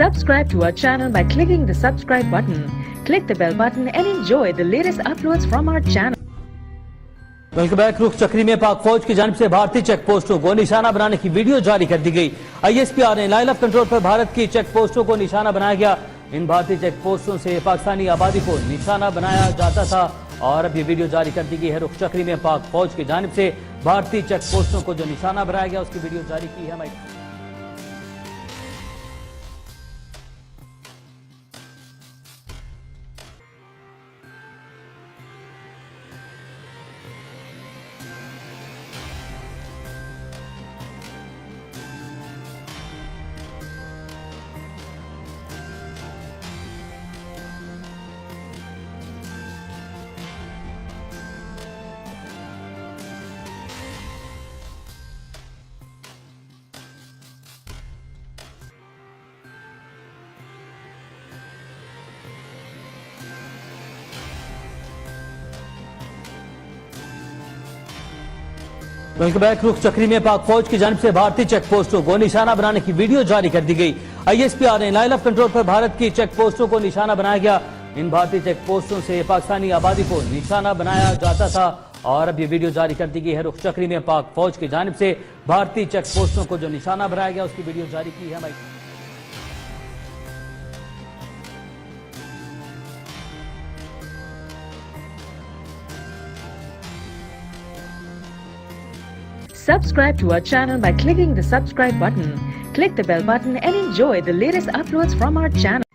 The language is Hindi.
Subscribe to our channel by clicking the subscribe button. Click the bell button and enjoy the latest uploads from our channel. Welcome back. रुख चक्री में पाक फौज की जानिब से भारतीय चेक पोस्टों को निशाना बनाने की वीडियो जारी कर दी गई। ISPR ने लाइन ऑफ कंट्रोल पर भारत की चेक पोस्टों को निशाना बनाया गया। इन भारतीय चेक पोस्टों से पाकिस्तानी आबादी को निशाना बनाया जाता था और अब ये वीडियो जारी कर दी गई है। रुख चक्री में पाक फौज की जानिब से भारतीय चेक पोस्टों को जो निशाना बनाया गया उसकी वीडियो जारी की है। Welcome back. रुख चक्री में पाक फौज की जानिब से भारतीय चेक पोस्टों को निशाना बनाने की वीडियो जारी कर दी गई। ISPR ने लाइन ऑफ कंट्रोल पर भारत की चेक पोस्टों को निशाना बनाया गया। इन भारतीय चेक पोस्टों से पाकिस्तानी आबादी को निशाना बनाया जाता था और अब ये वीडियो जारी कर दी गई है। रुख चक्री में पाक फौज की जानिब से भारतीय चेक पोस्टों को जो निशाना बनाया गया उसकी वीडियो जारी की है। Subscribe to our channel by clicking the subscribe button. Click the bell button and enjoy the latest uploads from our channel.